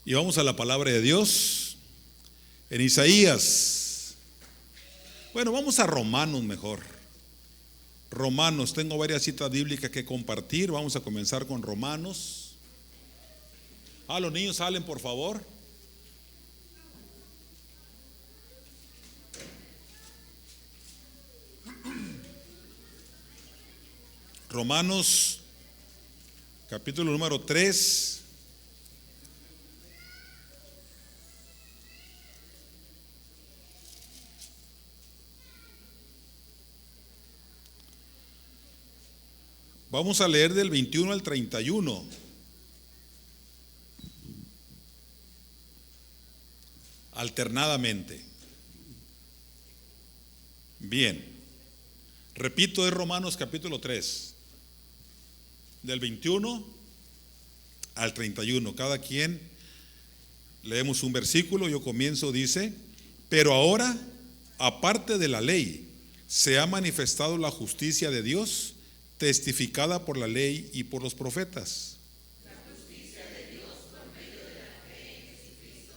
Y vamos a la palabra de Dios en Isaías. Bueno, vamos a Romanos mejor. Romanos, tengo varias citas bíblicas que compartir. Vamos a comenzar con Romanos. Los niños salen, por favor. Romanos, capítulo número 3. Vamos a leer del 21 al 31. Alternadamente. Bien. Repito, es Romanos capítulo 3. Del 21 al 31. Cada quien leemos un versículo. Yo comienzo, dice: pero ahora, aparte de la ley, se ha manifestado la justicia de Dios, testificada por la ley y por los profetas. La justicia de Dios por medio de la fe en Jesucristo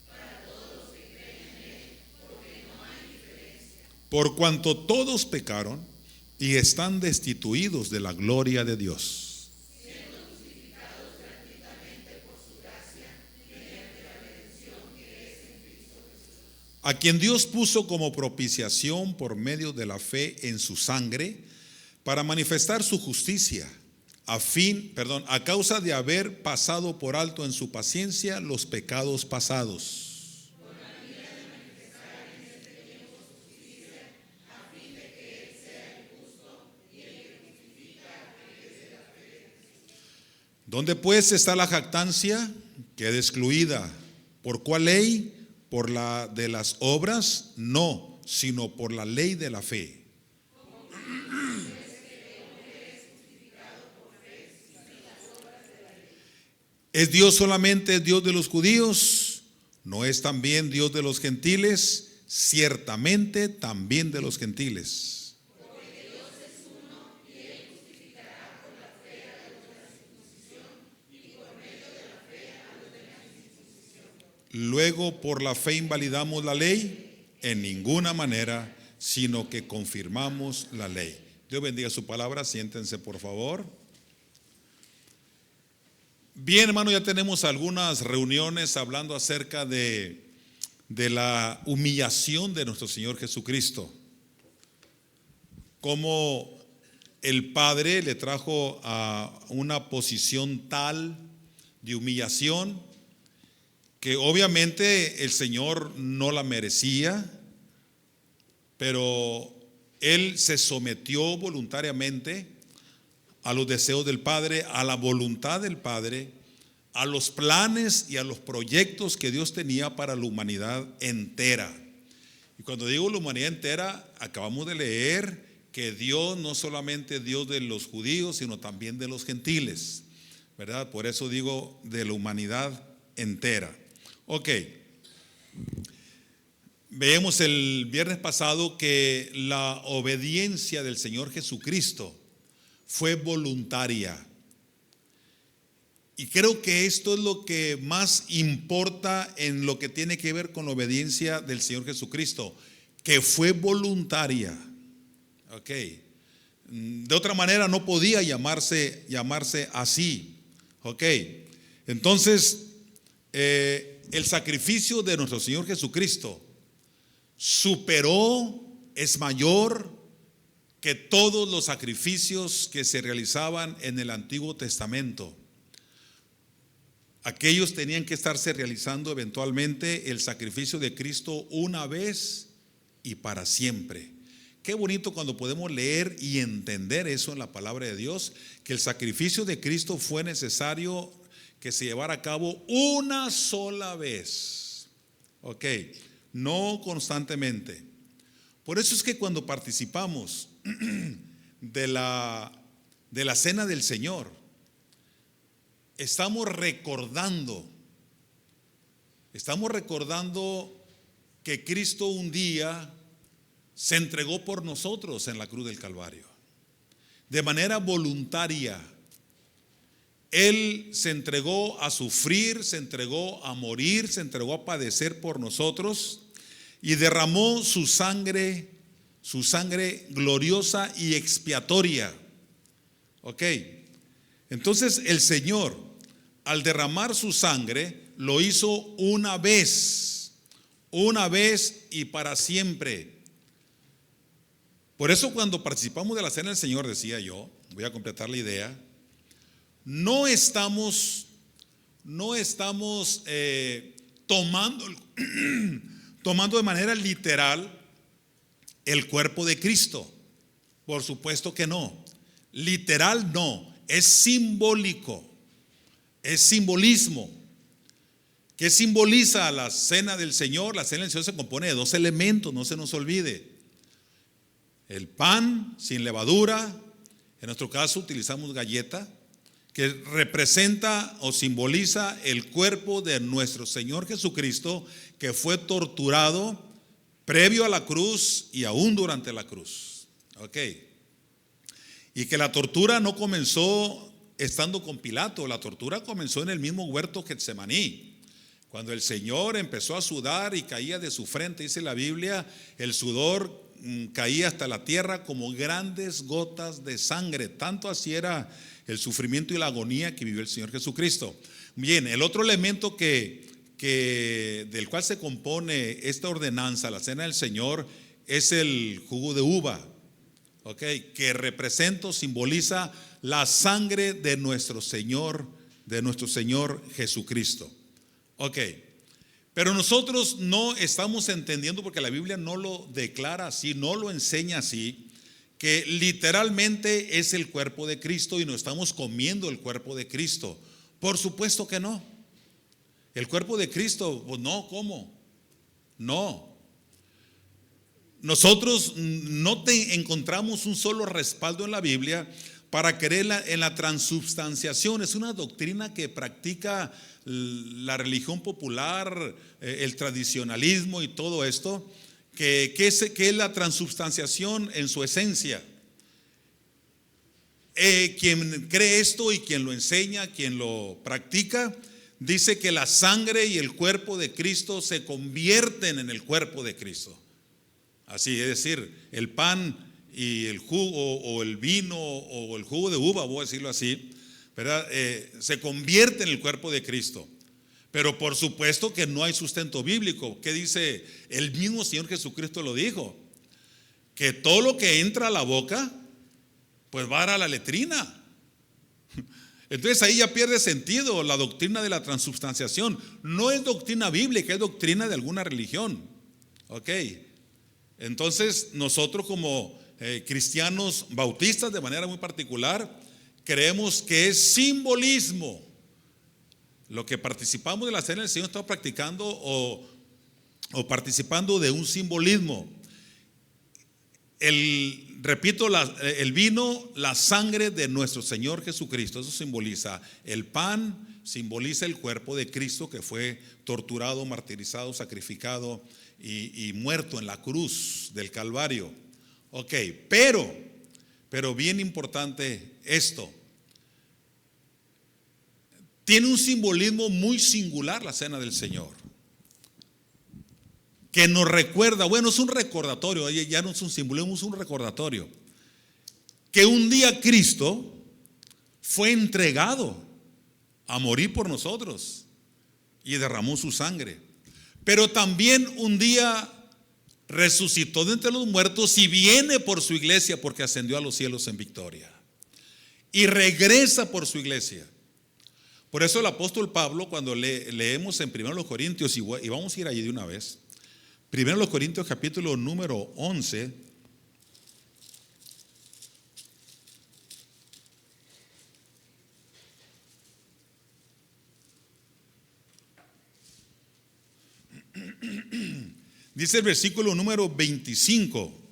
para todos los que creen en Él, porque no hay diferencia. Por cuanto todos pecaron y están destituidos de la gloria de Dios, Siendo justificados gratuitamente por su gracia, mediante la redención que es en Cristo Jesús. a quien Dios puso como propiciación por medio de la fe en su sangre, para manifestar su justicia, a causa de haber pasado por alto en su paciencia los pecados pasados. Con la mira de manifestar en este tiempo su justicia, a fin de que Él sea el justo y el que justifica a aquellos de la fe. ¿Dónde pues está la jactancia? Queda excluida. ¿Por cuál ley? ¿Por la de las obras? No, sino por la ley de la fe. ¿Es Dios solamente Dios de los judíos? ¿No es también Dios de los gentiles? Ciertamente también de los gentiles. Porque Dios es uno y Él justificará por la fe a los de la circuncisión y por medio de la fe a los de la incircuncisión. Luego, ¿por la fe invalidamos la ley? En ninguna manera, sino que confirmamos la ley. Dios bendiga su palabra. Siéntense, por favor. Bien, hermano, ya tenemos algunas reuniones hablando acerca de la humillación de nuestro Señor Jesucristo. Cómo el Padre le trajo a una posición tal de humillación que obviamente el Señor no la merecía, pero Él se sometió voluntariamente a los deseos del Padre, a la voluntad del Padre, a los planes y a los proyectos que Dios tenía para la humanidad entera. Y cuando digo la humanidad entera, acabamos de leer que Dios no solamente es Dios de los judíos, sino también de los gentiles, ¿verdad? Por eso digo de la humanidad entera. Ok. Veíamos el viernes pasado que la obediencia del Señor Jesucristo fue voluntaria. Y creo que esto es lo que más importa en lo que tiene que ver con la obediencia del Señor Jesucristo, que fue voluntaria. Ok. De otra manera no podía llamarse así. Ok. Entonces, el sacrificio de nuestro Señor Jesucristo superó, es mayor que todos los sacrificios que se realizaban en el Antiguo Testamento. Aquellos tenían que estarse realizando eventualmente el sacrificio de Cristo una vez y para siempre. Qué bonito cuando podemos leer y entender eso en la palabra de Dios, que el sacrificio de Cristo fue necesario que se llevara a cabo una sola vez. Ok, no constantemente. Por eso es que cuando participamos de la cena del Señor, estamos recordando que Cristo un día se entregó por nosotros en la cruz del Calvario, de manera voluntaria. Él se entregó a sufrir, se entregó a morir, se entregó a padecer por nosotros y derramó su sangre gloriosa y expiatoria. Ok, entonces el Señor, al derramar su sangre, lo hizo una vez y para siempre. Por eso cuando participamos de la cena del Señor, decía yo, voy a completar la idea, no estamos tomando de manera literal el cuerpo de Cristo. Por supuesto que no. Literal no, es simbólico, es simbolismo. ¿Qué simboliza la cena del Señor? La cena del Señor se compone de dos elementos, no se nos olvide. El pan sin levadura, en nuestro caso utilizamos galleta, que representa o simboliza el cuerpo de nuestro Señor Jesucristo, que fue torturado previo a la cruz y aún durante la cruz. Ok. Y que la tortura no comenzó estando con Pilato, la tortura comenzó en el mismo huerto Getsemaní. Cuando el Señor empezó a sudar y caía de su frente, dice la Biblia, el sudor caía hasta la tierra como grandes gotas de sangre. Tanto así era el sufrimiento y la agonía que vivió el Señor Jesucristo. Bien, el otro elemento del cual se compone esta ordenanza, la cena del Señor, es el jugo de uva, que representa, simboliza la sangre de nuestro Señor Jesucristo. Pero nosotros no estamos entendiendo, porque la Biblia no lo declara así, no lo enseña así, que literalmente es el cuerpo de Cristo y no estamos comiendo el cuerpo de Cristo. Por supuesto que no. El cuerpo de Cristo, pues no, ¿cómo? No. Nosotros no encontramos un solo respaldo en la Biblia para creer en la transubstanciación. Es una doctrina que practica la religión popular, el tradicionalismo y todo esto. ¿Qué es la transubstanciación en su esencia? Quien cree esto y quien lo enseña, quien lo practica, dice que la sangre y el cuerpo de Cristo se convierten en el cuerpo de Cristo. Así es decir, el pan y el jugo o el vino o el jugo de uva, voy a decirlo así, ¿verdad? Se convierte en el cuerpo de Cristo. Pero por supuesto que no hay sustento bíblico. ¿Qué dice? El mismo Señor Jesucristo lo dijo, que todo lo que entra a la boca pues va a la letrina. Entonces ahí ya pierde sentido la doctrina de la transubstanciación. No es doctrina bíblica, es doctrina de alguna religión. Entonces nosotros como cristianos bautistas de manera muy particular creemos que es simbolismo. Lo que participamos de la cena del Señor, estamos practicando o participando de un simbolismo. Repito, el vino, la sangre de nuestro Señor Jesucristo, eso simboliza. El pan simboliza el cuerpo de Cristo, que fue torturado, martirizado, sacrificado y muerto en la cruz del Calvario. Pero bien importante esto. Tiene un simbolismo muy singular la cena del Señor, que nos recuerda, bueno, es un recordatorio, ya no es un simbolismo, es un recordatorio, que un día Cristo fue entregado a morir por nosotros y derramó su sangre, pero también un día resucitó de entre los muertos y viene por su iglesia, porque ascendió a los cielos en victoria y regresa por su iglesia. Por eso el apóstol Pablo, cuando leemos en 1 Corintios, y vamos a ir allí de una vez, 1 Corintios capítulo número 11, dice el versículo número 25.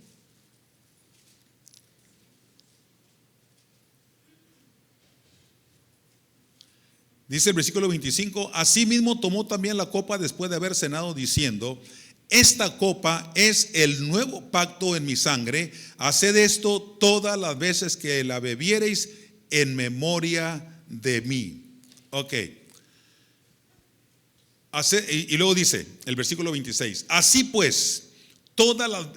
Dice el versículo 25: asimismo tomó también la copa después de haber cenado, diciendo: esta copa es el nuevo pacto en mi sangre, haced esto todas las veces que la bebiereis en memoria de mí. Ok. Y luego dice el versículo 26: así pues, todas las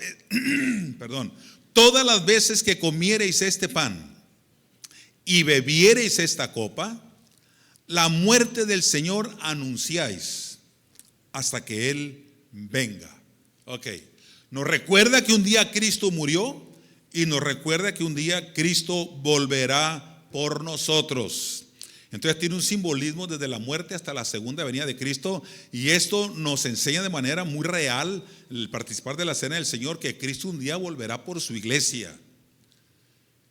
veces que comiereis este pan y bebiereis esta copa, la muerte del Señor anunciáis hasta que Él venga. Ok. Nos recuerda que un día Cristo murió y nos recuerda que un día Cristo volverá por nosotros. Entonces tiene un simbolismo desde la muerte hasta la segunda venida de Cristo, y esto nos enseña de manera muy real el participar de la cena del Señor, que Cristo un día volverá por su iglesia.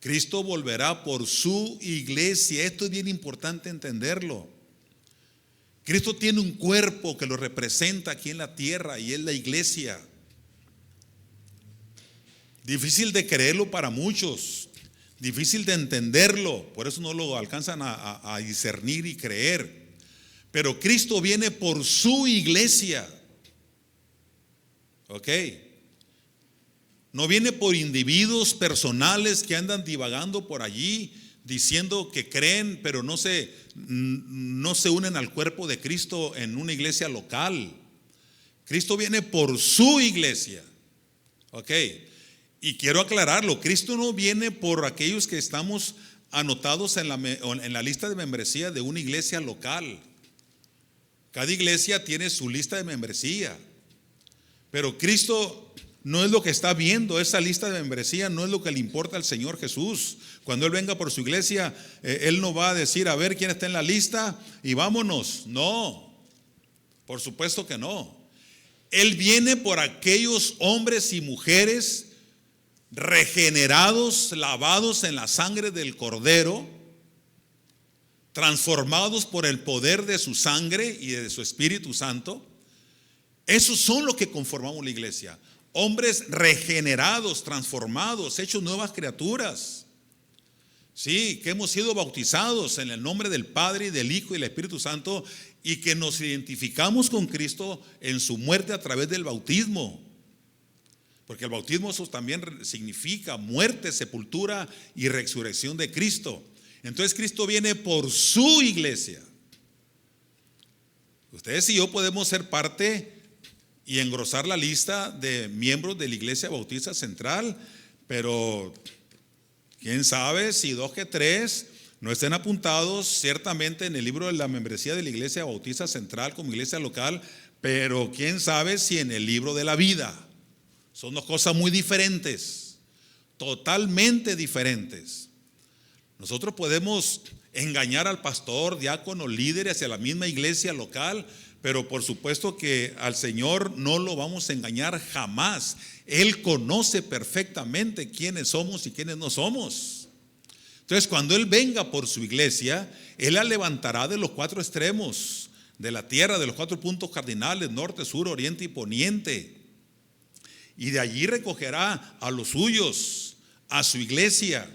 Cristo volverá por su iglesia. Esto es bien importante entenderlo. Cristo tiene un cuerpo que lo representa aquí en la tierra y es la iglesia. Difícil de creerlo para muchos, difícil de entenderlo, por eso no lo alcanzan a discernir y creer. Pero Cristo viene por su iglesia. Ok. No viene por individuos personales que andan divagando por allí diciendo que creen, pero no se unen al cuerpo de Cristo en una iglesia local. Cristo viene por su iglesia. Ok. Y quiero aclararlo, Cristo no viene por aquellos que estamos anotados en la lista de membresía de una iglesia local. Cada iglesia tiene su lista de membresía, pero Cristo no es lo que está viendo. Esa lista de membresía no es lo que le importa al Señor Jesús. Cuando Él venga por su iglesia, Él no va a decir: a ver quién está en la lista y vámonos. No, por supuesto que no. Él viene por aquellos hombres y mujeres regenerados, lavados en la sangre del Cordero, transformados por el poder de su sangre y de su Espíritu Santo. Esos son los que conformamos la iglesia. Hombres regenerados, transformados, hechos nuevas criaturas. Sí, que hemos sido bautizados en el nombre del Padre y del Hijo y del Espíritu Santo, y que nos identificamos con Cristo en su muerte a través del bautismo. Porque el bautismo eso también significa muerte, sepultura y resurrección de Cristo. Entonces Cristo viene por su iglesia. Ustedes y yo podemos ser parte y engrosar la lista de miembros de la Iglesia Bautista Central, pero quién sabe si 2 que 3 no estén apuntados ciertamente en el libro de la membresía de la Iglesia Bautista Central como iglesia local, pero quién sabe si en el libro de la vida. Son dos cosas muy diferentes, totalmente diferentes. Nosotros podemos engañar al pastor, diácono, líderes hacia la misma iglesia local, pero por supuesto que al Señor no lo vamos a engañar jamás. Él conoce perfectamente quiénes somos y quiénes no somos. Entonces, cuando Él venga por su iglesia, Él la levantará de los 4 extremos de la tierra, de los 4 puntos cardinales: norte, sur, oriente y poniente. Y de allí recogerá a los suyos, a su iglesia.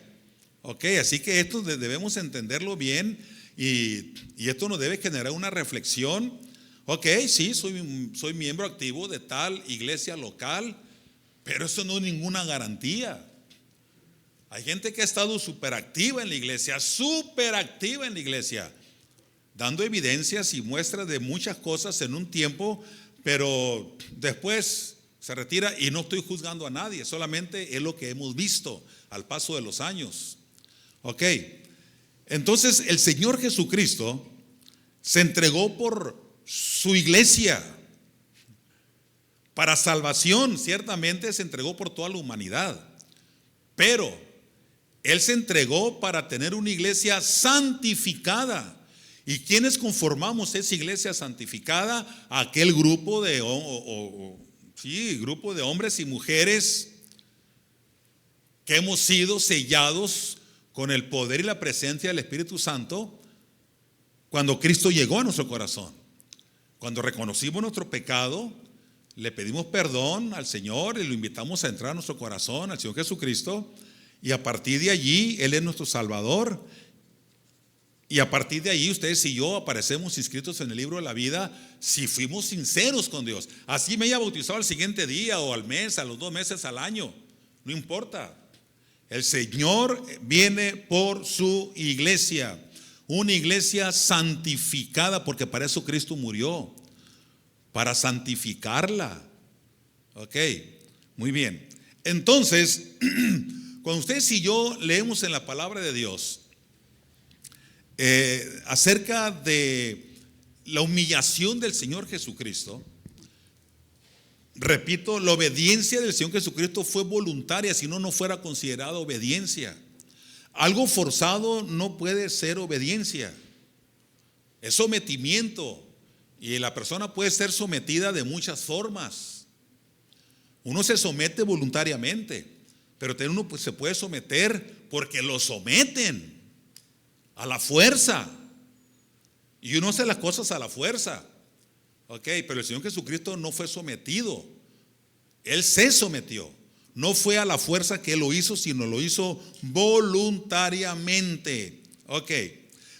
Ok, así que esto debemos entenderlo bien, y esto nos debe generar una reflexión. Ok, sí, soy miembro activo de tal iglesia local, pero eso no es ninguna garantía. Hay gente que ha estado súper activa en la iglesia, dando evidencias y muestras de muchas cosas en un tiempo, pero después se retira, y no estoy juzgando a nadie, solamente es lo que hemos visto al paso de los años. Ok, entonces el Señor Jesucristo se entregó por su iglesia para salvación. Ciertamente se entregó por toda la humanidad, pero Él se entregó para tener una iglesia santificada. ¿Y quiénes conformamos esa iglesia santificada? Aquel grupo de grupo de hombres y mujeres que hemos sido sellados con el poder y la presencia del Espíritu Santo cuando Cristo llegó a nuestro corazón. Cuando reconocimos nuestro pecado, le pedimos perdón al Señor y lo invitamos a entrar a nuestro corazón, al Señor Jesucristo, y a partir de allí Él es nuestro Salvador. Y a partir de ahí ustedes y yo aparecemos inscritos en el libro de la vida si fuimos sinceros con Dios. Así me haya bautizado al siguiente día o al mes, a los 2 meses, al año, no importa. El Señor viene por su iglesia, una iglesia santificada, porque para eso Cristo murió, para santificarla. Ok, muy bien. Entonces, cuando ustedes y yo leemos en la palabra de Dios acerca de la humillación del Señor Jesucristo, repito, la obediencia del Señor Jesucristo fue voluntaria, si no, no fuera considerada obediencia. Algo forzado no puede ser obediencia, es sometimiento, y la persona puede ser sometida de muchas formas. Uno se somete voluntariamente, pero también uno se puede someter porque lo someten a la fuerza, y uno hace las cosas a la fuerza. Ok, pero el Señor Jesucristo no fue sometido, Él se sometió. No fue a la fuerza que Él lo hizo, sino lo hizo voluntariamente. Ok,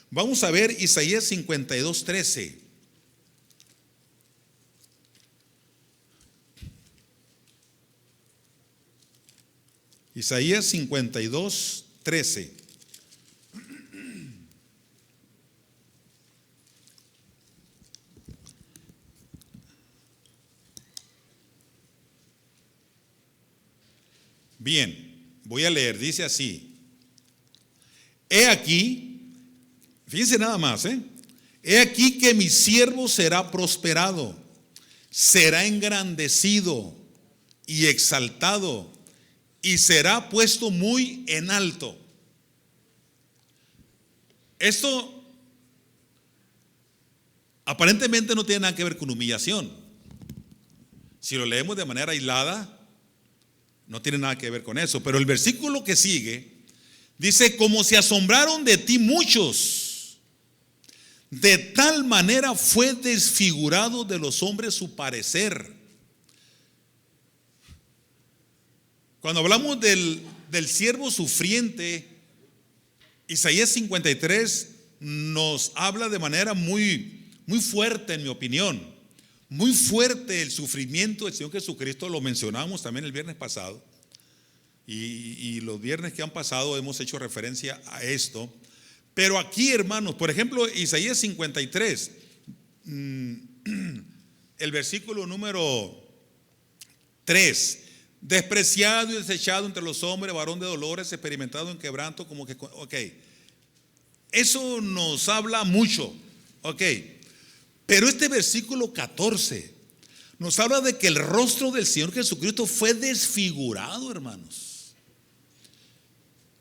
vamos a ver Isaías 52:13. Isaías 52:13. Bien, voy a leer, dice así: he aquí, fíjense nada más, he aquí que mi siervo será prosperado, será engrandecido y exaltado, y será puesto muy en alto. Esto aparentemente no tiene nada que ver con humillación. Si lo leemos de manera aislada, no tiene nada que ver con eso. Pero el versículo que sigue dice: como se asombraron de ti muchos, de tal manera fue desfigurado de los hombres su parecer. Cuando hablamos del siervo sufriente, Isaías 53 nos habla de manera muy, muy fuerte, en mi opinión. Muy fuerte el sufrimiento del Señor Jesucristo. Lo mencionamos también el viernes pasado, y los viernes que han pasado hemos hecho referencia a esto. Pero aquí, hermanos, por ejemplo, Isaías 53, el versículo número 3: despreciado y desechado entre los hombres, varón de dolores, experimentado en quebranto, como que, ok, eso nos habla mucho, ok. Pero este versículo 14 nos habla de que el rostro del Señor Jesucristo fue desfigurado, hermanos.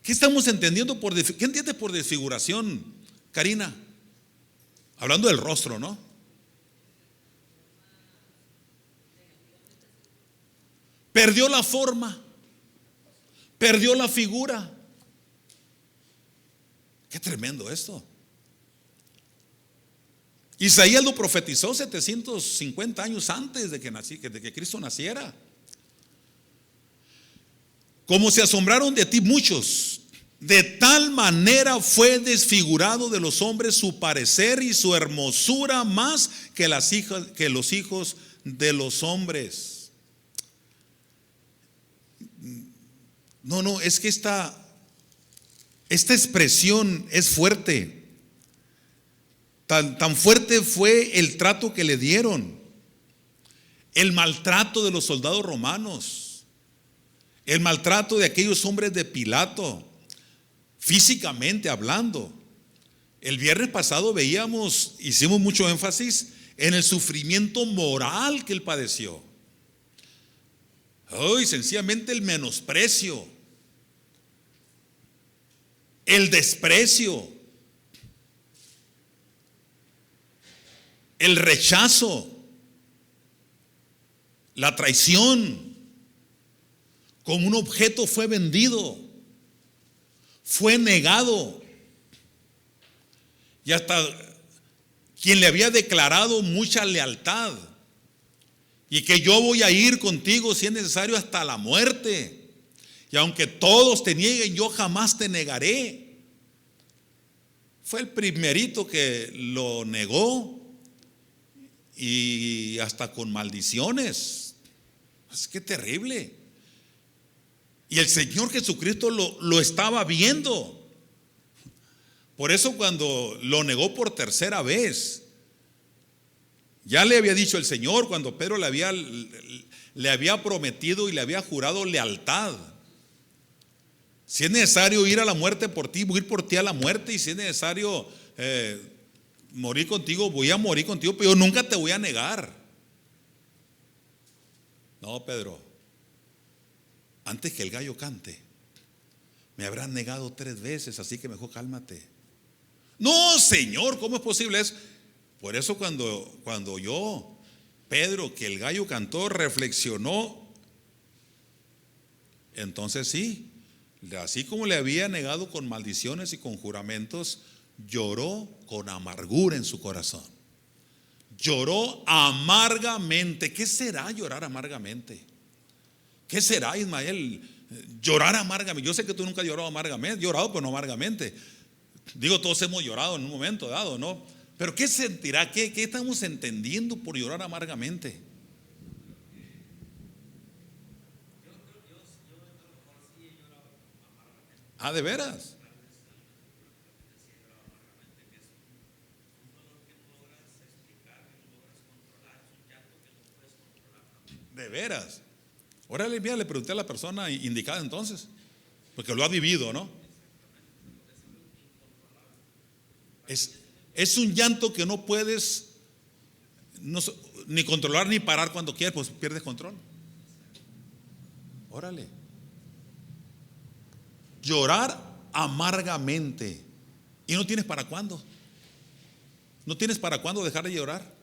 ¿Qué estamos entendiendo qué entiendes por desfiguración, Karina? Hablando del rostro, ¿no? Perdió la forma, perdió la figura. Qué tremendo esto. Isaías lo profetizó 750 años antes de que Cristo naciera. Como se asombraron de ti muchos, de tal manera fue desfigurado de los hombres su parecer y su hermosura más que los hijos de los hombres. No, es que esta expresión es fuerte. Tan fuerte fue el trato que le dieron, el maltrato de los soldados romanos, el maltrato de aquellos hombres de Pilato, físicamente hablando. El viernes pasado hicimos mucho énfasis en el sufrimiento moral que él padeció. Sencillamente el menosprecio, el desprecio, el rechazo, la traición. Como un objeto fue vendido, fue negado, y hasta quien le había declarado mucha lealtad, y que yo voy a ir contigo si es necesario hasta la muerte, y aunque todos te nieguen, yo jamás te negaré. Fue el primerito que lo negó, y hasta con maldiciones. Es que terrible. Y el Señor Jesucristo lo estaba viendo. Por eso cuando lo negó por tercera vez, ya le había dicho el Señor, cuando Pedro le había prometido y le había jurado lealtad. Si es necesario ir a la muerte por ti, voy a ir por ti a la muerte. Y si es necesario morir contigo, voy a morir contigo, pero yo nunca te voy a negar. No, Pedro, antes que el gallo cante, me habrán negado 3 veces, así que mejor cálmate. No, Señor, ¿cómo es posible eso? Por eso cuando yo, Pedro, que el gallo cantó, reflexionó, entonces sí, así como le había negado con maldiciones y con juramentos, lloró con amargura en su corazón. Lloró amargamente. ¿Qué será llorar amargamente? ¿Qué será, Ismael? Llorar amargamente. Yo sé que tú nunca has llorado amargamente, llorado pero no amargamente. Digo, todos hemos llorado en un momento dado, ¿no? Pero ¿qué sentirá? ¿Qué estamos entendiendo por llorar amargamente? Ah, ¿de veras? ¿De veras? Órale, mira, le pregunté a la persona indicada entonces, porque lo ha vivido, ¿no? Es un llanto que no puedes ni controlar ni parar cuando quieres, pues pierdes control. Órale. Llorar amargamente. ¿Y no tienes para cuándo? ¿No tienes para cuándo dejar de llorar?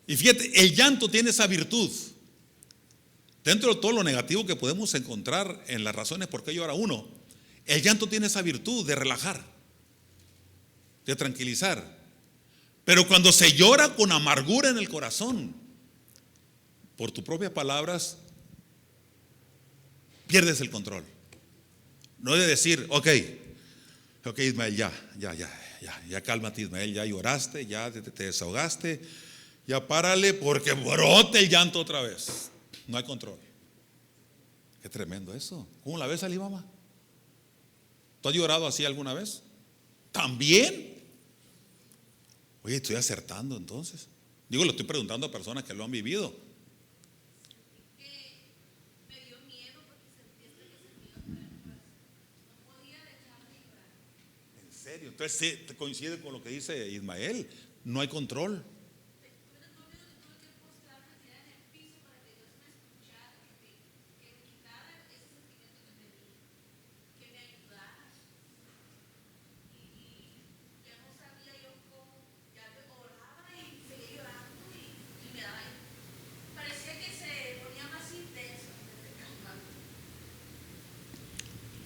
Y fíjate, el llanto tiene esa virtud. Dentro de todo lo negativo que podemos encontrar en las razones por qué llora uno, el llanto tiene esa virtud de relajar, de tranquilizar. Pero cuando se llora con amargura en el corazón, por tus propias palabras, pierdes el control. No de decir, ok Ismael, ya cálmate, Ismael, ya lloraste, ya te desahogaste, ya párale porque brote el llanto otra vez. No hay control. Qué tremendo eso. ¿Cómo la ves, Alibama? ¿Tú has llorado así alguna vez? ¿También? Oye, estoy acertando entonces. Digo, lo estoy preguntando a personas que lo han vivido. Me dio miedo porque sentí que se me iba a caer el corazón. No podía dejar de llorar. ¿En serio? Entonces sí, te coincide con lo que dice Ismael. No hay control.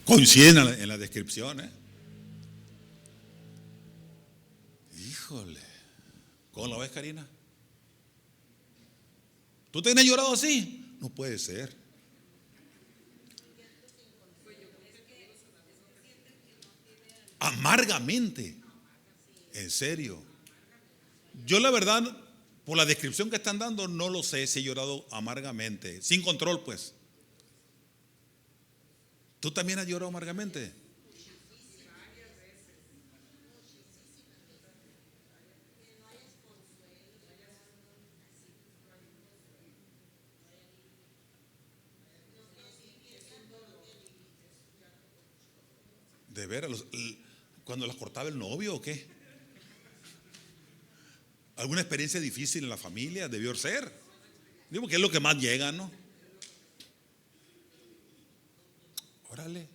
Coinciden en la descripción, ¿eh? Híjole. ¿Cómo la ves, Karina? ¿Tú te has llorado así? No puede ser. Amargamente. En serio. Yo la verdad, por la descripción que están dando, no lo sé si he llorado amargamente. Sin control, pues. ¿Tú también has llorado amargamente? De veras, cuando las cortaba el novio o qué. ¿Alguna experiencia difícil en la familia? Debió ser. Digo que es lo que más llega, ¿no? Órale.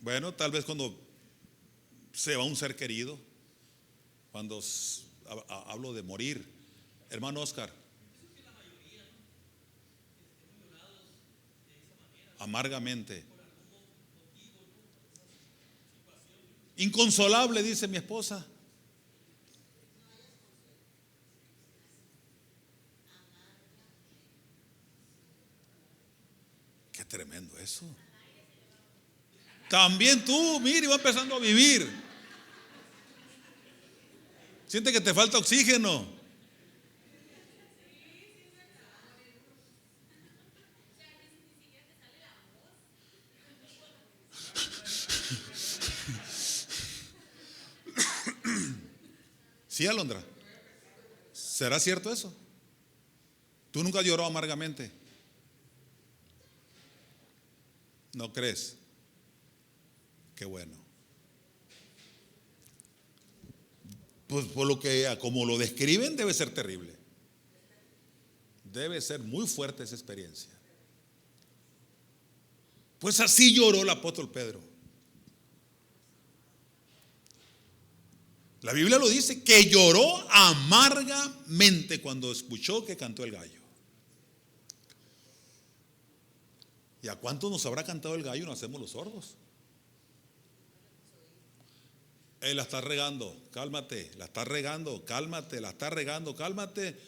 Bueno, tal vez cuando se va un ser querido, cuando hablo de morir. Hermano Oscar. Amargamente. Inconsolable, dice mi esposa. Qué tremendo eso. También tú, mira, va empezando a vivir. Siente que te falta oxígeno. Sí, Alondra. ¿Será cierto eso? ¿Tú nunca lloró amargamente? ¿No crees? Qué bueno. Pues por lo que, como lo describen, debe ser terrible. Debe ser muy fuerte esa experiencia. Pues así lloró el apóstol Pedro. La Biblia lo dice, que lloró amargamente cuando escuchó que cantó el gallo. ¿Y a cuántos nos habrá cantado el gallo y nos hacemos los sordos? La está regando, cálmate, la está regando, cálmate, la está regando, cálmate.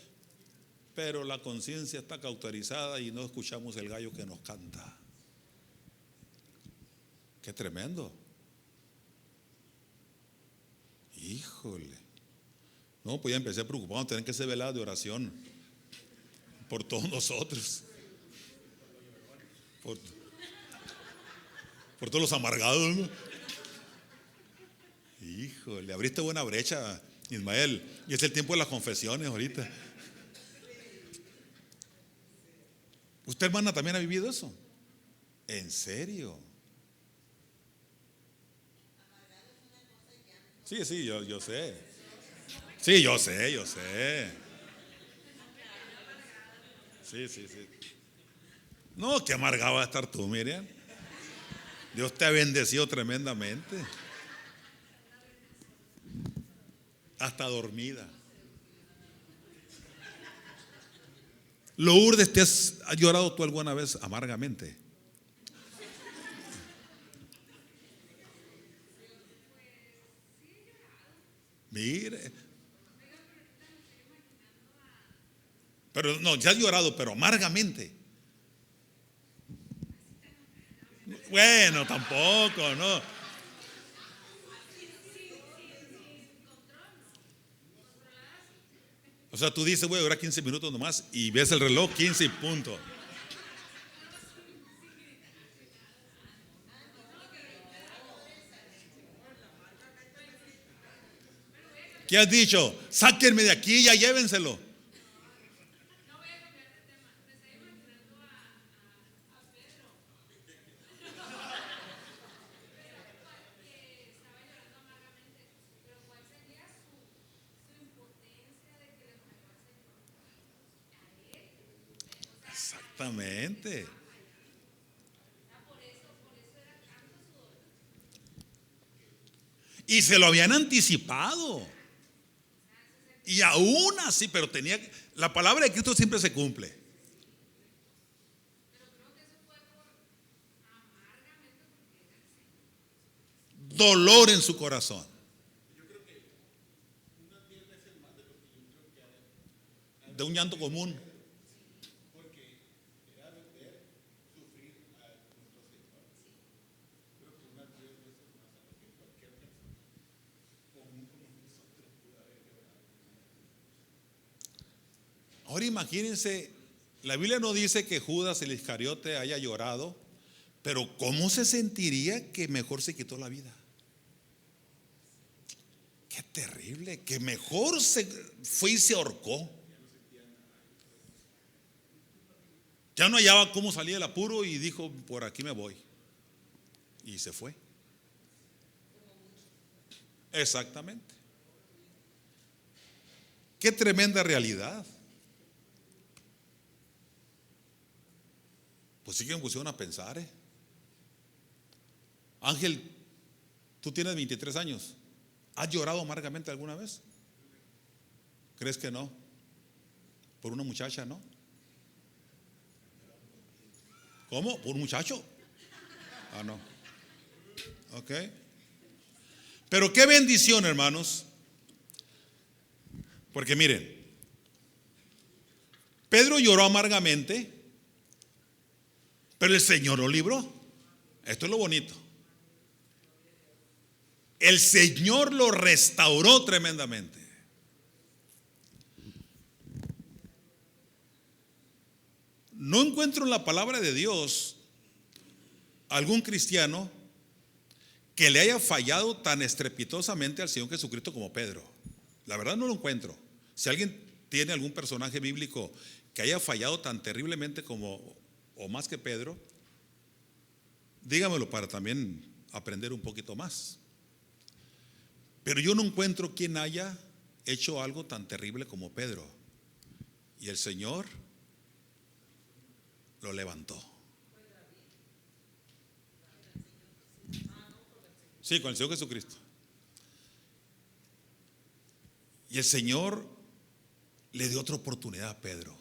Pero la conciencia está cauterizada y no escuchamos el gallo que nos canta. Qué tremendo. Híjole. No, pues ya empecé preocupado, tener que ser velada de oración por todos nosotros. Por todos los amargados, ¿no? Híjole, abriste buena brecha, Ismael. Y es el tiempo de las confesiones ahorita. ¿Usted, hermana, también ha vivido eso? ¿En serio? Sí, sí, yo sé. Sí, yo sé. Sí. No, qué amargado va a estar tú, Miriam. Dios te ha bendecido tremendamente. Hasta dormida. Lourdes, ¿te has llorado tú alguna vez amargamente? Mire. Pero no, ya has llorado, pero amargamente. Bueno, tampoco, ¿no? O sea, tú dices, voy a durar 15 minutos nomás y ves el reloj, 15 y punto. ¿Qué has dicho? Sáquenme de aquí, ya llévenselo. Exactamente. Y se lo habían anticipado. Y aún así, pero tenía, la palabra de Cristo siempre se cumple. Dolor en su corazón. De un llanto común. Ahora imagínense, la Biblia no dice que Judas el Iscariote haya llorado, pero ¿cómo se sentiría que mejor se quitó la vida? Qué terrible, que mejor se fue y se ahorcó. Ya no hallaba cómo salir del apuro y dijo, por aquí me voy. Y se fue. Exactamente. Qué tremenda realidad. Pues sí que me pusieron a pensar. Ángel, tú tienes 23 años. ¿Has llorado amargamente alguna vez? ¿Crees que no? ¿Por una muchacha, no? ¿Cómo? ¿Por un muchacho? Ah, no. Ok. Pero qué bendición, hermanos. Porque miren, Pedro lloró amargamente, pero el Señor lo libró. Esto es lo bonito. El Señor lo restauró tremendamente. No encuentro en la palabra de Dios algún cristiano que le haya fallado tan estrepitosamente al Señor Jesucristo como Pedro. La verdad no lo encuentro. Si alguien tiene algún personaje bíblico que haya fallado tan terriblemente como o más que Pedro, dígamelo para también aprender un poquito más. Pero yo no encuentro quien haya hecho algo tan terrible como Pedro. Y el Señor lo levantó. Sí, con el Señor Jesucristo. Y el Señor le dio otra oportunidad a Pedro.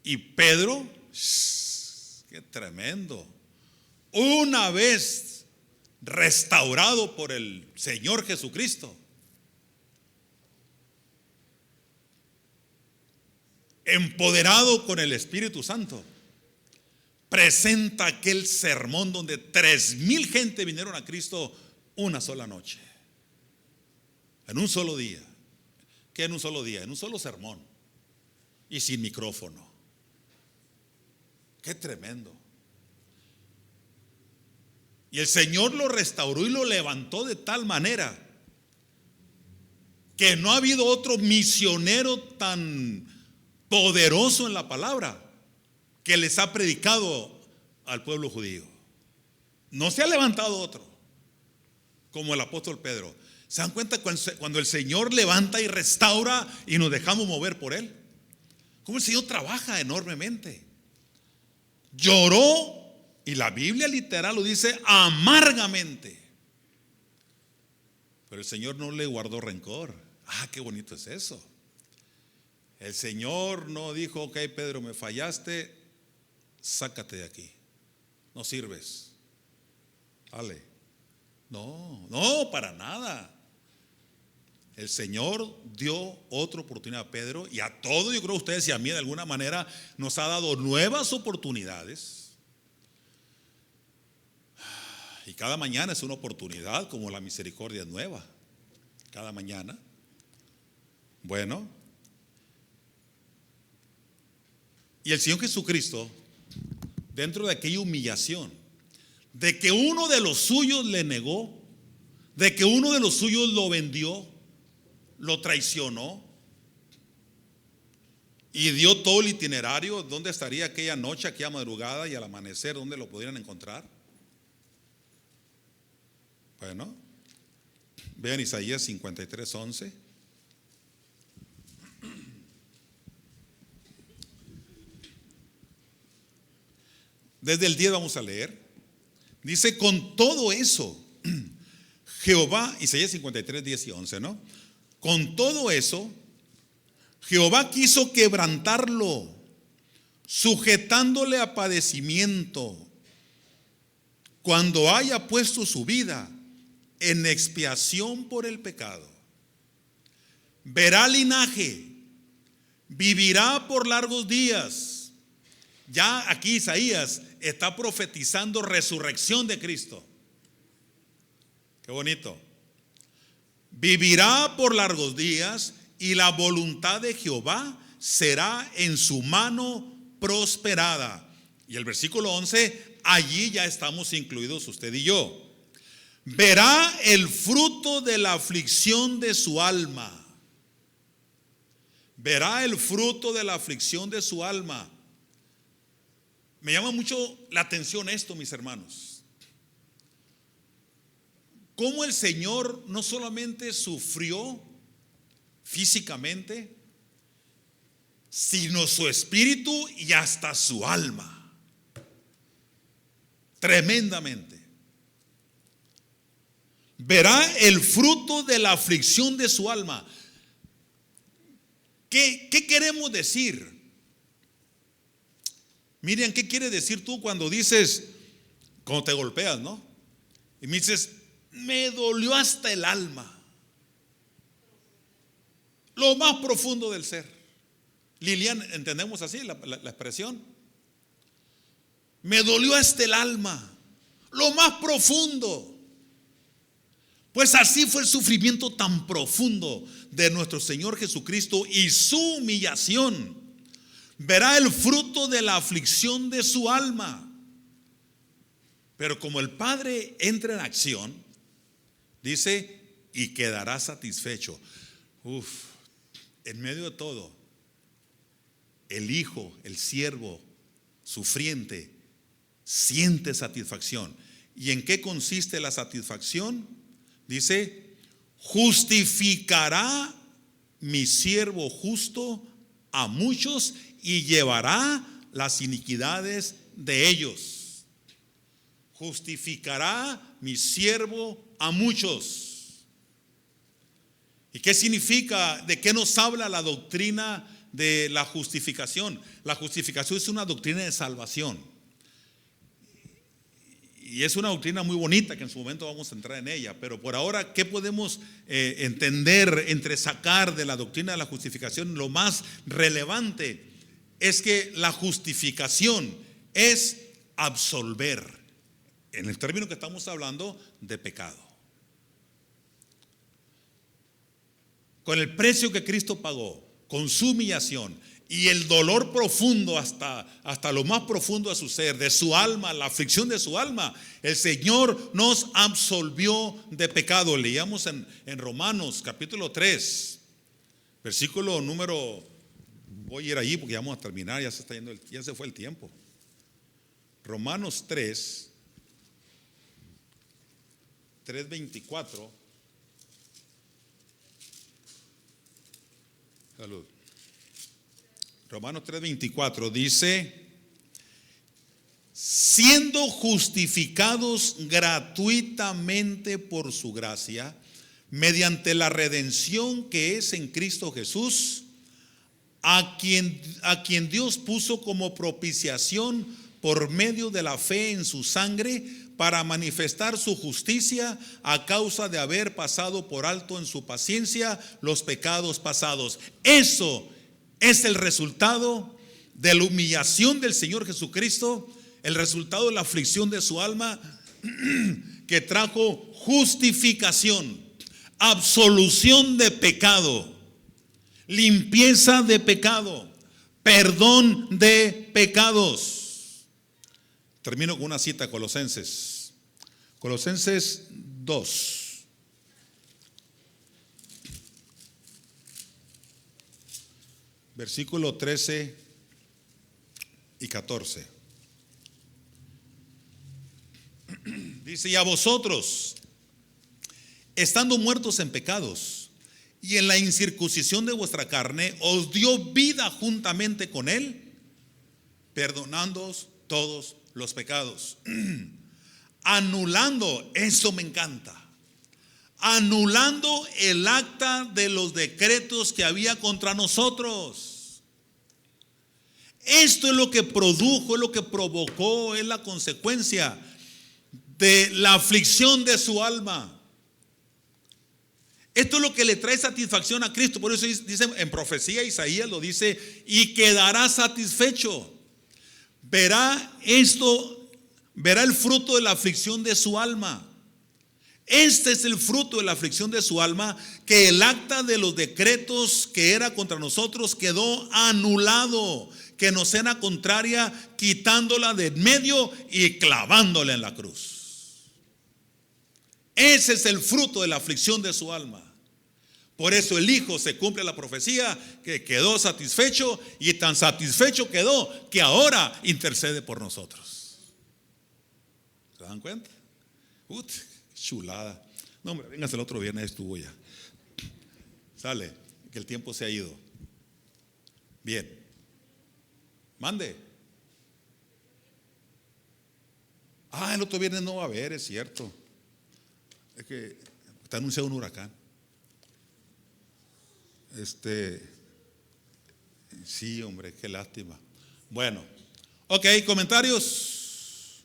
Y Pedro, qué tremendo, una vez restaurado por el Señor Jesucristo, empoderado con el Espíritu Santo, presenta aquel sermón donde 3,000 gente vinieron a Cristo una sola noche, en un solo día. ¿Qué en un solo día? En un solo sermón y sin micrófono. Qué tremendo. Y el Señor lo restauró y lo levantó de tal manera que no ha habido otro misionero tan poderoso en la palabra que les ha predicado al pueblo judío. No se ha levantado otro como el apóstol Pedro. ¿Se dan cuenta cuando el Señor levanta y restaura y nos dejamos mover por Él? Cómo el Señor trabaja enormemente. Lloró, y la Biblia literal lo dice, amargamente. Pero el Señor no le guardó rencor. Ah, qué bonito es eso. El Señor no dijo: ok, Pedro, me fallaste, sácate de aquí, no sirves. Dale. No, para nada. El Señor dio otra oportunidad a Pedro, y a todos, yo creo a ustedes y a mí de alguna manera nos ha dado nuevas oportunidades. Y cada mañana es una oportunidad, como la misericordia es nueva. Cada mañana. Bueno. Y el Señor Jesucristo, dentro de aquella humillación, de que uno de los suyos le negó, de que uno de los suyos lo vendió, lo traicionó y dio todo el itinerario, dónde estaría aquella noche, aquella madrugada y al amanecer, dónde lo pudieran encontrar. Bueno, vean Isaías 53:11. Desde el 10 vamos a leer. Dice: con todo eso, Jehová, Isaías 53, 10 y 11, ¿no? Con todo eso, Jehová quiso quebrantarlo, sujetándole a padecimiento, cuando haya puesto su vida en expiación por el pecado. Verá linaje, vivirá por largos días. Ya aquí Isaías está profetizando resurrección de Cristo. Qué bonito. Vivirá por largos días, y la voluntad de Jehová será en su mano prosperada. Y el versículo 11, allí ya estamos incluidos usted y yo. Verá el fruto de la aflicción de su alma. Verá el fruto de la aflicción de su alma. Me llama mucho la atención esto, mis hermanos. Cómo el Señor no solamente sufrió físicamente, sino su espíritu y hasta su alma. Tremendamente. Verá el fruto de la aflicción de su alma. ¿Qué queremos decir? Miriam, ¿qué quiere decir tú cuando dices, cuando te golpeas, ¿no? Y me dices: me dolió hasta el alma, lo más profundo del ser. Lilian, ¿entendemos así la expresión? Me dolió hasta el alma, lo más profundo. Pues así fue el sufrimiento tan profundo de nuestro Señor Jesucristo y su humillación. Verá el fruto de la aflicción de su alma. Pero como el Padre entra en acción, dice: y quedará satisfecho. En medio de todo, el hijo, el siervo sufriente, siente satisfacción. ¿Y en qué consiste la satisfacción? Dice: justificará mi siervo justo a muchos y llevará las iniquidades de ellos. Justificará mi siervo a muchos. ¿Y qué significa? ¿De qué nos habla la doctrina de la justificación? La justificación es una doctrina de salvación. Y es una doctrina muy bonita que en su momento vamos a entrar en ella. Pero por ahora, ¿qué podemos entender, entresacar de la doctrina de la justificación? Lo más relevante es que la justificación es absolver, en el término que estamos hablando, de pecado. Con el precio que Cristo pagó, con su humillación y el dolor profundo hasta lo más profundo de su ser, de su alma, la aflicción de su alma, el Señor nos absolvió de pecado. Leíamos en Romanos capítulo 3, versículo número, voy a ir allí porque ya vamos a terminar, ya se fue el tiempo. Romanos 3:24. Salud. Romanos 3:24 dice: siendo justificados gratuitamente por su gracia, mediante la redención que es en Cristo Jesús, a quien Dios puso como propiciación por medio de la fe en su sangre, para manifestar su justicia a causa de haber pasado por alto en su paciencia los pecados pasados. Eso es el resultado de la humillación del Señor Jesucristo, el resultado de la aflicción de su alma, que trajo justificación, absolución de pecado, limpieza de pecado, perdón de pecados. Termino con una cita, Colosenses 2, versículo 13 y 14. Dice: y a vosotros, estando muertos en pecados y en la incircuncisión de vuestra carne, os dio vida juntamente con él, perdonándoos todos los pecados, anulando, eso me encanta, anulando el acta de los decretos que había contra nosotros. Esto es lo que produjo, es lo que provocó, es la consecuencia de la aflicción de su alma. Esto es lo que le trae satisfacción a Cristo. Por eso dice en profecía, Isaías lo dice: y quedará satisfecho. Verá el fruto de la aflicción de su alma. Este es el fruto de la aflicción de su alma, que el acta de los decretos que era contra nosotros quedó anulado, que nos era contraria, quitándola de en medio y clavándola en la cruz. Ese es el fruto de la aflicción de su alma. Por eso el Hijo, se cumple la profecía, que quedó satisfecho, y tan satisfecho quedó que ahora intercede por nosotros. ¿Se dan cuenta? Chulada. No, hombre, véngase el otro viernes, estuvo ya. Sale, que el tiempo se ha ido. Bien. Mande. El otro viernes no va a haber, es cierto. Es que está anunciado un huracán. Sí, hombre, qué lástima. Bueno, ok, comentarios.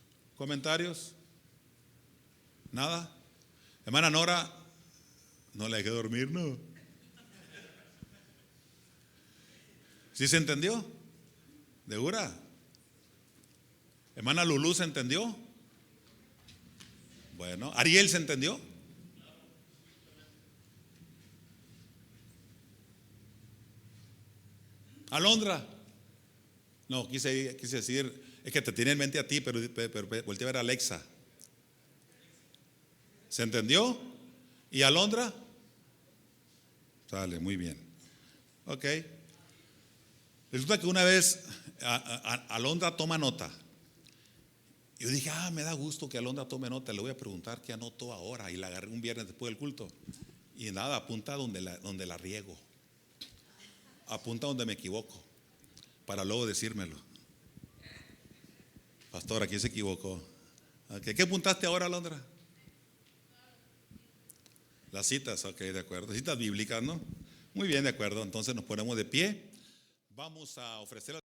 Nada. Hermana Nora, no le dejé dormir, ¿no? ¿Sí se entendió? ¿De Ura? Hermana Lulú, ¿se entendió? Bueno, ¿Ariel se entendió? Alondra. No, quise decir, es que te tiene en mente a ti, pero volteé a ver a Alexa. ¿Se entendió? ¿Y Alondra? Sale, muy bien. Ok. Resulta que una vez Alondra toma nota. Yo dije, me da gusto que Alondra tome nota. Le voy a preguntar qué anotó ahora. Y la agarré un viernes después del culto. Y nada, apunta donde la riego. Apunta donde me equivoco. Para luego decírmelo. Pastor, aquí se equivocó. Okay. ¿Qué apuntaste ahora, Alondra? Las citas, ok, de acuerdo. Citas bíblicas, ¿no? Muy bien, de acuerdo. Entonces nos ponemos de pie. Vamos a ofrecer